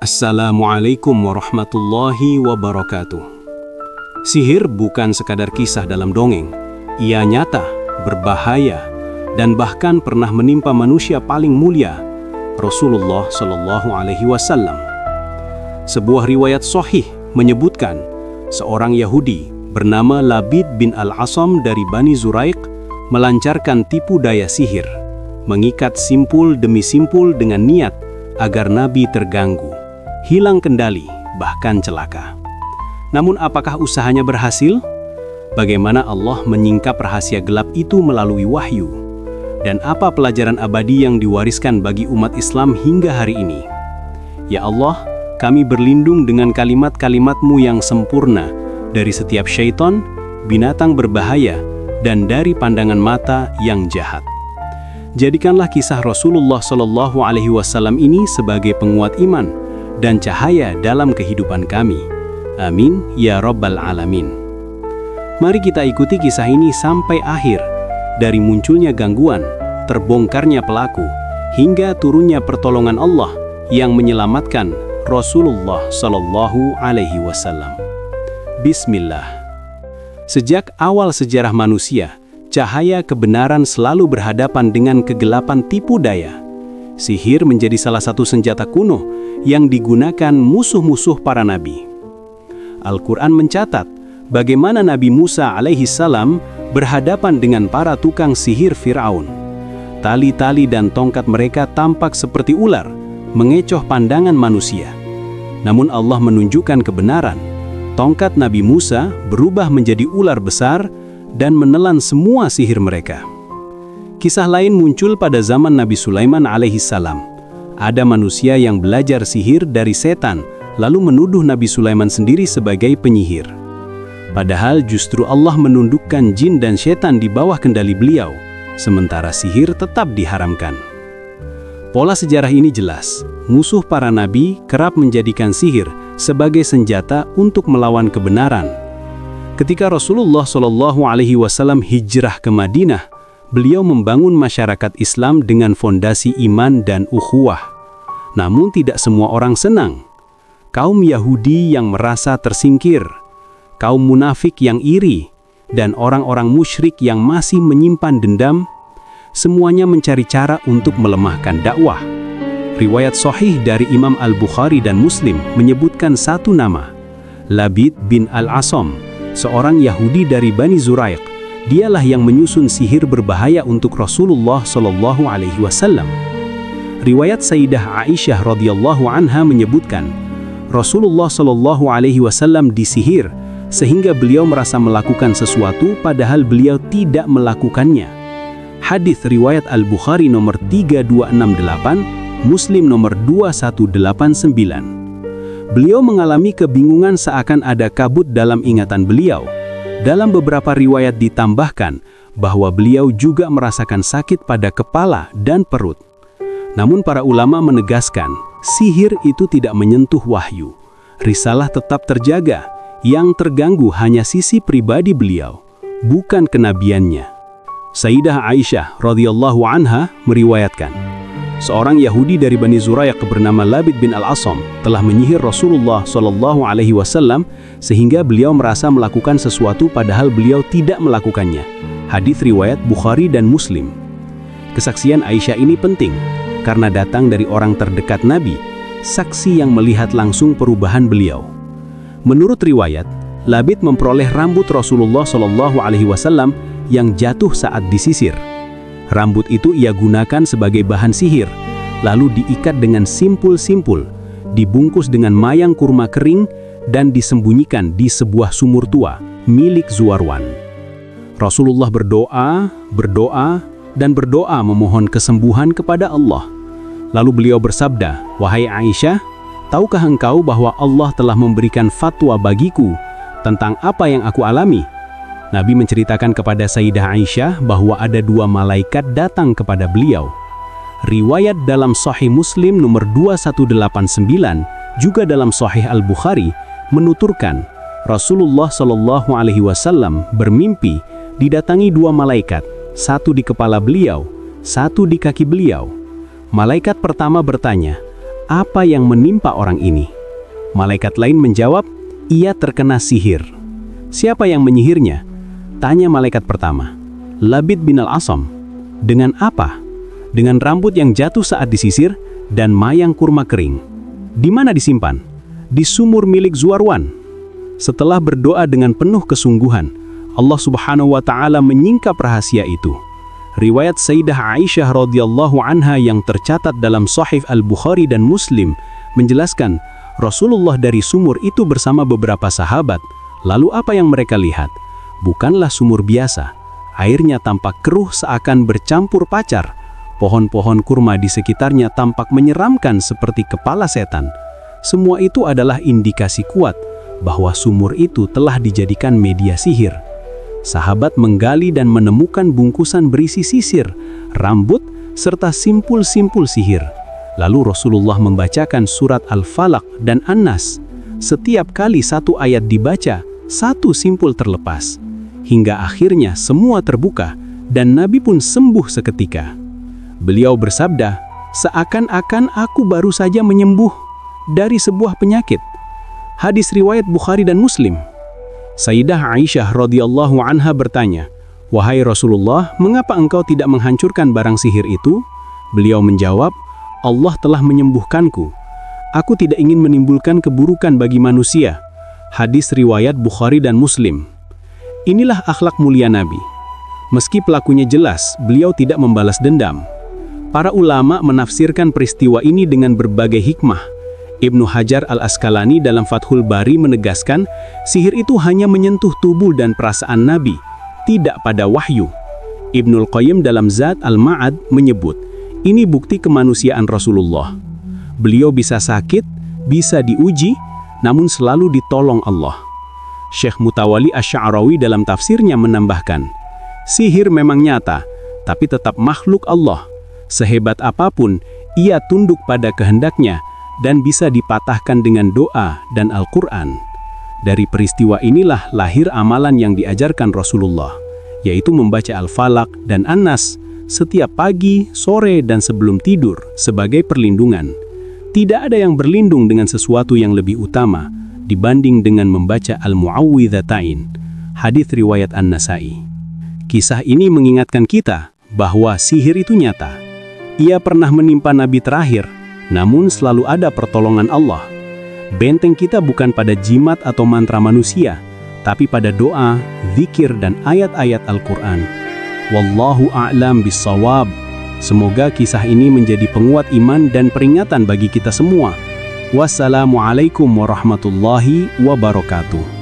Assalamualaikum warahmatullahi wabarakatuh. Sihir bukan sekadar kisah dalam dongeng. Ia nyata, berbahaya, dan bahkan pernah menimpa manusia paling mulia, Rasulullah Shallallahu Alaihi Wasallam. Sebuah riwayat sahih menyebutkan seorang Yahudi bernama Labid bin Al-Asam dari Bani Zuraiq melancarkan tipu daya sihir, mengikat simpul demi simpul dengan niat agar Nabi terganggu, hilang kendali, bahkan celaka. Namun apakah usahanya berhasil? Bagaimana Allah menyingkap rahasia gelap itu melalui wahyu? Dan apa pelajaran abadi yang diwariskan bagi umat Islam hingga hari ini? Ya Allah, kami berlindung dengan kalimat-kalimat-Mu yang sempurna dari setiap syaitan, binatang berbahaya, dan dari pandangan mata yang jahat. Jadikanlah kisah Rasulullah Shallallahu Alaihi Wasallam ini sebagai penguat iman dan cahaya dalam kehidupan kami. Amin, ya Rabbal Alamin. Mari kita ikuti kisah ini sampai akhir, dari munculnya gangguan, terbongkarnya pelaku, hingga turunnya pertolongan Allah yang menyelamatkan Rasulullah Shallallahu Alaihi Wasallam. Bismillah. Sejak awal sejarah manusia, cahaya kebenaran selalu berhadapan dengan kegelapan tipu daya. Sihir menjadi salah satu senjata kuno yang digunakan musuh-musuh para nabi. Al-Quran mencatat bagaimana Nabi Musa alaihissalam berhadapan dengan para tukang sihir Fir'aun. Tali-tali dan tongkat mereka tampak seperti ular, mengecoh pandangan manusia. Namun Allah menunjukkan kebenaran. Tongkat Nabi Musa berubah menjadi ular besar dan menelan semua sihir mereka. Kisah lain muncul pada zaman Nabi Sulaiman alaihissalam. Ada manusia yang belajar sihir dari setan, lalu menuduh Nabi Sulaiman sendiri sebagai penyihir. Padahal justru Allah menundukkan jin dan setan di bawah kendali beliau, sementara sihir tetap diharamkan. Pola sejarah ini jelas, musuh para nabi kerap menjadikan sihir sebagai senjata untuk melawan kebenaran. Ketika Rasulullah Shallallahu Alaihi Wasallam hijrah ke Madinah, beliau membangun masyarakat Islam dengan fondasi iman dan ukhuwah. Namun tidak semua orang senang. Kaum Yahudi yang merasa tersingkir, kaum munafik yang iri, dan orang-orang musyrik yang masih menyimpan dendam, semuanya mencari cara untuk melemahkan dakwah. Riwayat sahih dari Imam Al-Bukhari dan Muslim menyebutkan satu nama, Labid bin Al-Asam, seorang Yahudi dari Bani Zuraiq. Dialah yang menyusun sihir berbahaya untuk Rasulullah Shallallahu Alaihi Wasallam. Riwayat Sayyidah Aisyah radhiyallahu anha menyebutkan, Rasulullah Shallallahu Alaihi Wasallam disihir sehingga beliau merasa melakukan sesuatu padahal beliau tidak melakukannya. Hadis riwayat Al-Bukhari nomor 3268, Muslim nomor 2189. Beliau mengalami kebingungan seakan ada kabut dalam ingatan beliau. Dalam beberapa riwayat ditambahkan bahwa beliau juga merasakan sakit pada kepala dan perut. Namun para ulama menegaskan, sihir itu tidak menyentuh wahyu. Risalah tetap terjaga, yang terganggu hanya sisi pribadi beliau, bukan kenabiannya. Sayyidah Aisyah radhiyallahu anha meriwayatkan, seorang Yahudi dari Bani Zuraiq bernama Labid bin Al-Asam telah menyihir Rasulullah Shallallahu Alaihi Wasallam sehingga beliau merasa melakukan sesuatu padahal beliau tidak melakukannya. Hadis riwayat Bukhari dan Muslim. Kesaksian Aisyah ini penting karena datang dari orang terdekat Nabi, saksi yang melihat langsung perubahan beliau. Menurut riwayat, Labid memperoleh rambut Rasulullah Shallallahu Alaihi Wasallam yang jatuh saat disisir. Rambut itu ia gunakan sebagai bahan sihir, lalu diikat dengan simpul-simpul, dibungkus dengan mayang kurma kering, dan disembunyikan di sebuah sumur tua milik Zuwarwan. Rasulullah berdoa, dan berdoa memohon kesembuhan kepada Allah. Lalu beliau bersabda, "Wahai Aisyah, tahukah engkau bahwa Allah telah memberikan fatwa bagiku tentang apa yang aku alami?" Nabi menceritakan kepada Sayyidah Aisyah bahwa ada dua malaikat datang kepada beliau. Riwayat dalam Sahih Muslim nomor 2189, juga dalam Sahih Al-Bukhari, menuturkan Rasulullah Shallallahu Alaihi Wasallam bermimpi didatangi dua malaikat, satu di kepala beliau, satu di kaki beliau. Malaikat pertama bertanya, apa yang menimpa orang ini? Malaikat lain menjawab, ia terkena sihir. Siapa yang menyihirnya? Tanya malaikat pertama. Labid bin al-Asam. Dengan apa? Dengan rambut yang jatuh saat disisir dan mayang kurma kering. Di mana disimpan? Di sumur milik Zuarwan. Setelah berdoa dengan penuh kesungguhan, Allah Subhanahu wa Ta'ala menyingkap rahasia itu. Riwayat Sayyidah Aisyah radhiyallahu anha yang tercatat dalam Sahih Al-Bukhari dan Muslim menjelaskan Rasulullah dari sumur itu bersama beberapa sahabat. Lalu apa yang mereka lihat? Bukanlah sumur biasa. Airnya tampak keruh seakan bercampur pacar. Pohon-pohon kurma di sekitarnya tampak menyeramkan seperti kepala setan. Semua itu adalah indikasi kuat bahwa sumur itu telah dijadikan media sihir. Sahabat menggali dan menemukan bungkusan berisi sisir, rambut, serta simpul-simpul sihir. Lalu Rasulullah membacakan surat Al-Falaq dan An-Nas. Setiap kali satu ayat dibaca, satu simpul terlepas. Hingga akhirnya semua terbuka dan Nabi pun sembuh seketika. Beliau bersabda, seakan-akan aku baru saja menyembuh dari sebuah penyakit. Hadis riwayat Bukhari dan Muslim. Sayyidah Aisyah radhiyallahu anha bertanya, "Wahai Rasulullah, mengapa engkau tidak menghancurkan barang sihir itu?" Beliau menjawab, "Allah telah menyembuhkanku. Aku tidak ingin menimbulkan keburukan bagi manusia." Hadis riwayat Bukhari dan Muslim. Inilah akhlak mulia Nabi. Meski pelakunya jelas, beliau tidak membalas dendam. Para ulama menafsirkan peristiwa ini dengan berbagai hikmah. Ibnu Hajar al-Asqalani dalam Fathul Bari menegaskan, sihir itu hanya menyentuh tubuh dan perasaan Nabi, tidak pada wahyu. Ibnul Qayyim dalam Zat al-Ma'ad menyebut, ini bukti kemanusiaan Rasulullah. Beliau bisa sakit, bisa diuji, namun selalu ditolong Allah. Syekh Mutawali Asy-Sya'rawi dalam tafsirnya menambahkan, sihir memang nyata, tapi tetap makhluk Allah. Sehebat apapun, ia tunduk pada kehendaknya, dan bisa dipatahkan dengan doa dan Al-Quran. Dari peristiwa inilah lahir amalan yang diajarkan Rasulullah, yaitu membaca Al-Falaq dan An-Nas setiap pagi, sore, dan sebelum tidur sebagai perlindungan. Tidak ada yang berlindung dengan sesuatu yang lebih utama dibanding dengan membaca Al-Mu'awwidhatain. Hadits riwayat An-Nasai. Kisah ini mengingatkan kita bahwa sihir itu nyata. Ia pernah menimpa Nabi terakhir, namun selalu ada pertolongan Allah. Benteng kita bukan pada jimat atau mantra manusia, tapi pada doa, zikir, dan ayat-ayat Al-Quran. Wallahu a'lam bissawab. Semoga kisah ini menjadi penguat iman dan peringatan bagi kita semua. Wassalamualaikum warahmatullahi wabarakatuh.